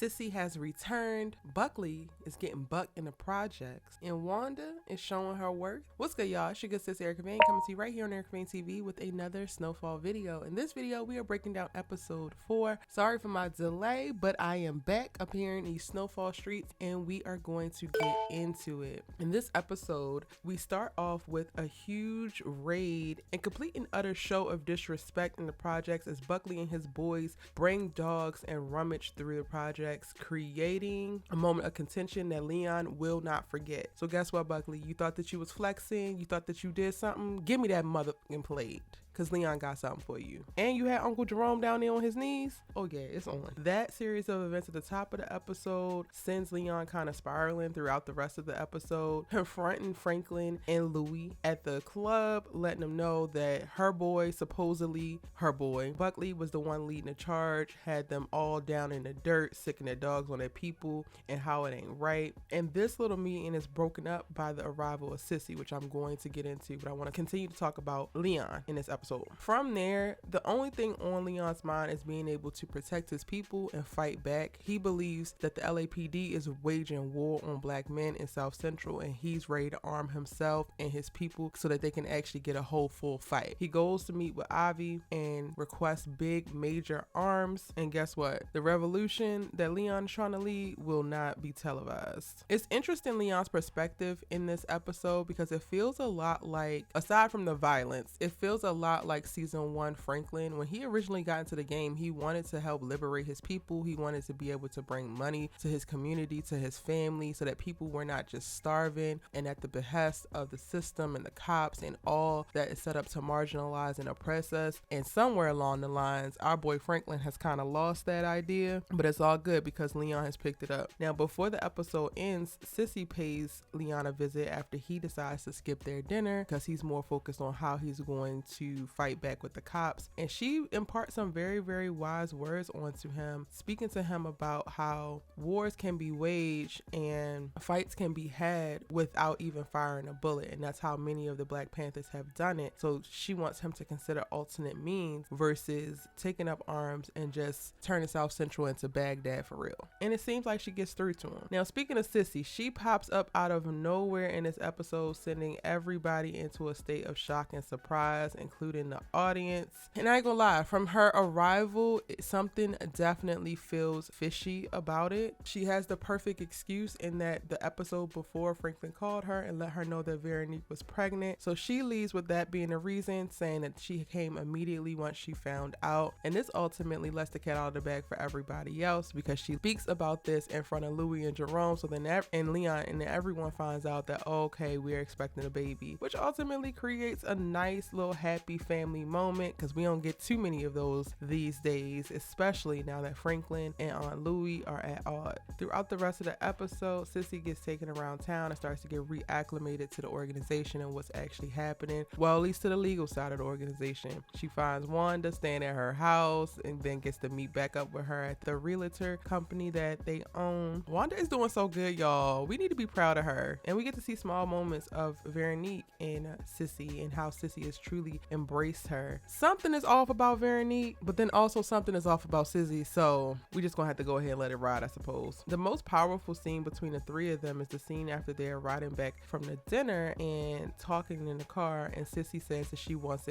Cissy has returned. Buckley is getting bucked in the projects. And Wanda is showing her worth. What's good, y'all? It's your good sis Erica Vane coming to you right here on Erica Vane TV with another Snowfall video. In this video, we are breaking down episode 4. Sorry for my delay, but I am back up here in these Snowfall streets and we are going to get into it. In this episode, we start off with a huge raid and complete and utter show of disrespect in the projects as Buckley and his boys bring dogs and rummage through the projects, creating a moment of contention that Leon will not forget. So guess what, Buckley? You thought that you was flexing? You thought that you did something? Give me that motherfucking plate. Because Leon got something for you. And you had Uncle Jerome down there on his knees? Oh yeah, it's on. That series of events at the top of the episode sends Leon kind of spiraling throughout the rest of the episode, confronting Franklin and Louie at the club, letting them know that her boy, supposedly her boy, Buckley, was the one leading the charge, had them all down in the dirt, sicking their dogs on their people, and how it ain't right. And this little meeting is broken up by the arrival of Cissy, which I'm going to get into, but I want to continue to talk about Leon in this episode. From there, the only thing on Leon's mind is being able to protect his people and fight back. He believes that the LAPD is waging war on black men in South Central, and he's ready to arm himself and his people so that they can actually get a whole full fight. He goes to meet with Avi and requests big major arms, and guess what? The revolution that Leon is trying to lead will not be televised. It's interesting Leon's perspective in this episode because it feels a lot like, aside from the violence, it feels a lot like season 1 Franklin. When he originally got into the game, he wanted to help liberate his people. He wanted to be able to bring money to his community, to his family, so that people were not just starving and at the behest of the system and the cops and all that is set up to marginalize and oppress us. And somewhere along the lines, our boy Franklin has kind of lost that idea, but it's all good because Leon has picked it up. Now, before the episode ends, Cissy pays Leon a visit after he decides to skip their dinner because he's more focused on how he's going to fight back with the cops, and she imparts some very, very wise words onto him, speaking to him about how wars can be waged and fights can be had without even firing a bullet, and that's how many of the Black Panthers have done it. So she wants him to consider alternate means versus taking up arms and just turning South Central into Baghdad for real. And it seems like she gets through to him. Now, speaking of Cissy, she pops up out of nowhere in this episode, sending everybody into a state of shock and surprise, including the audience. And I ain't gonna lie, from her arrival, something definitely feels fishy about it. She has the perfect excuse in that the episode before, Franklin called her and let her know that Veronique was pregnant. So she leaves with that being a reason, saying that she came immediately once she found out. And this ultimately lets the cat out of the bag for everybody else because she speaks about this in front of Louie and Jerome. So then and Leon, and then everyone finds out that, okay, we're expecting a baby, which ultimately creates a nice little happy family moment because we don't get too many of those these days, especially now that Franklin and Aunt Louie are at odds. Throughout the rest of the episode, Cissy gets taken around town and starts to get reacclimated to the organization and what's actually happening, well, at least to the legal side of the organization. She finds Wanda staying at her house and then gets to meet back up with her at the realtor company that they own. Wanda is doing so good, y'all. We need to be proud of her, and we get to see small moments of Veronique and Cissy and how Cissy is truly embraced her. Something is off about Veronique, but then also something is off about Cissy, so we just gonna have to go ahead and let it ride, I suppose. The most powerful scene between the three of them is the scene after they're riding back from the dinner and talking in the car, and Cissy says that she wants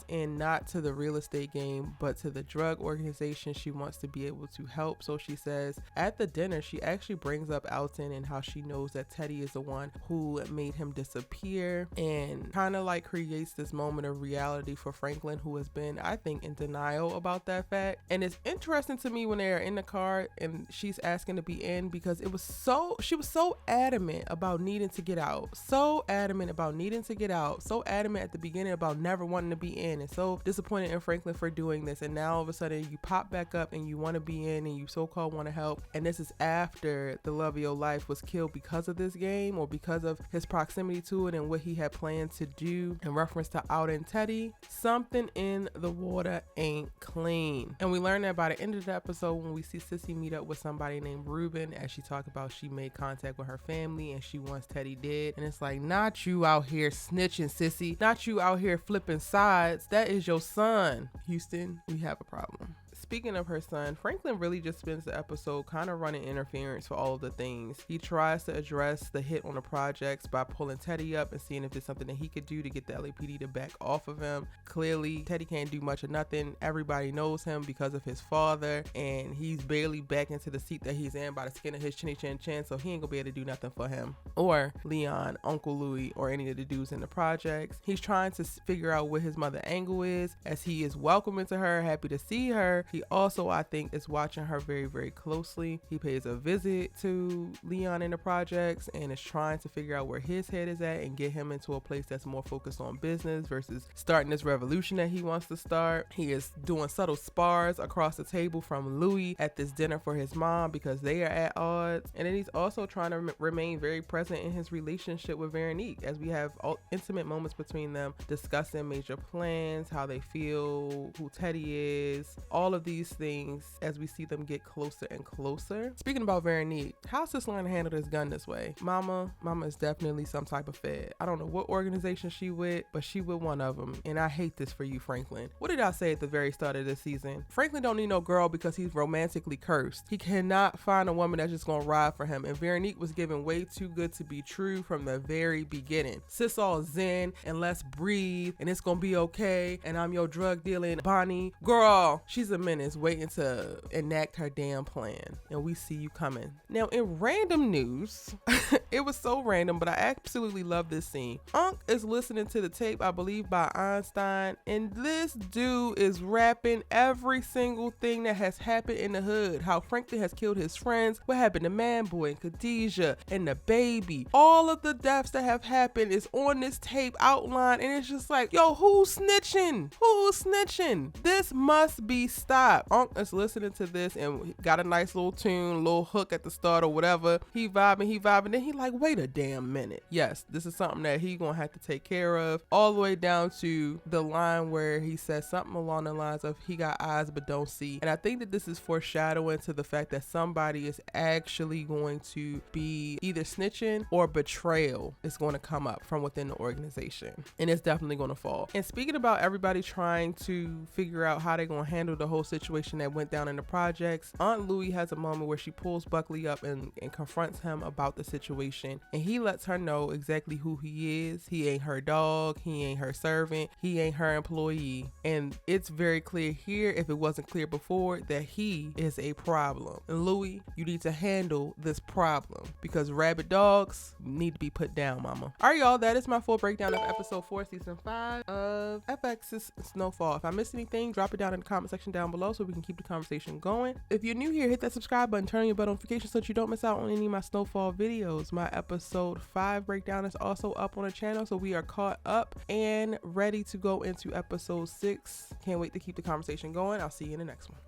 in not to the real estate game but to the drug organization. She wants to be able to help. So she says at the dinner, she actually brings up Alton and how she knows that Teddy is the one who made him disappear, and kind of like creates this moment of reality for Franklin, who has been, I think, in denial about that fact. And it's interesting to me when they're in the car and she's asking to be in, because she was so adamant about needing to get out, so adamant at the beginning about never wanting to be in, and so disappointed in Franklin for doing this. And now all of a sudden you pop back up and you want to be in and you so-called want to help, and this is after the love of your life was killed because of this game or because of his proximity to it and what he had planned to do in reference to Out and Teddy. Something in the water ain't clean. And we learn that by the end of the episode when we see Cissy meet up with somebody named Ruben, as she talked about she made contact with her family and she wants Teddy dead. And it's like, not you out here snitching, Cissy, not you out here flipping sides. That is your son. Houston, we have a problem. Speaking of her son, Franklin really just spends the episode kind of running interference for all of the things. He tries to address the hit on the projects by pulling Teddy up and seeing if there's something that he could do to get the LAPD to back off of him. Clearly, Teddy can't do much of nothing. Everybody knows him because of his father, and he's barely back into the seat that he's in by the skin of his chinny chin chin, so he ain't gonna be able to do nothing for him or Leon, Uncle Louie, or any of the dudes in the projects. He's trying to figure out what his mother angle is, as he is welcoming to her, happy to see her. He also, I think, is watching her very, very closely. He pays a visit to Leon in the projects and is trying to figure out where his head is at and get him into a place that's more focused on business versus starting this revolution that he wants to start. He is doing subtle spars across the table from Louie at this dinner for his mom because they are at odds. And then he's also trying to remain very present in his relationship with Veronique, as we have all intimate moments between them discussing major plans, how they feel, who Teddy is, all of these things as we see them get closer and closer. Speaking about Veronique, how's this line to handle this gun this way? Mama is definitely some type of fed. I don't know what organization she with, but she with one of them, and I hate this for you, Franklin. What did I say at the very start of this season? Franklin don't need no girl because he's romantically cursed. He cannot find a woman that's just gonna ride for him, and Veronique was given way too good to be true from the very beginning. Sis all zen and let's breathe and it's gonna be okay, and I'm your drug dealing Bonnie. Girl, she's a menace waiting to enact her damn plan, and we see you coming. Now, in random news, it was so random, but I absolutely love this scene. Unc is listening to the tape, I believe by Einstein, and this dude is rapping every single thing that has happened in the hood. How Franklin has killed his friends, what happened to Manboy and Khadijah and the baby. All of the deaths that have happened is on this tape outlined, and it's just like, yo, who's snitching? Who's snitching? This must be stopped. Unc is listening to this and got a nice little tune, little hook at the start or whatever. He vibing, then he like, wait a damn minute. Yes, this is something that he gonna have to take care of, all the way down to the line where he says something along the lines of he got eyes but don't see. And I think that this is foreshadowing to the fact that somebody is actually going to be either snitching or betrayal is going to come up from within the organization, and it's definitely going to fall. And speaking about everybody trying to figure out how they're going to handle the whole situation that went down in the projects, Aunt Louie has a moment where she pulls Buckley up and confronts him about the situation, and he lets her know exactly who he is. He ain't her dog, he ain't her servant, he ain't her employee, and it's very clear here, if it wasn't clear before, that he is a problem. And Louie, you need to handle this problem because rabid dogs need to be put down, mama. All right, y'all, that is my full breakdown of episode 4 season 5 of FX's Snowfall. If I missed anything, drop it down in the comment section down below so we can keep the conversation going. If you're new here, hit that subscribe button, turn on your bell notifications so that you don't miss out on any of my Snowfall videos. My episode 5 breakdown is also up on the channel, so we are caught up and ready to go into episode 6. Can't wait to keep the conversation going. I'll see you in the next one.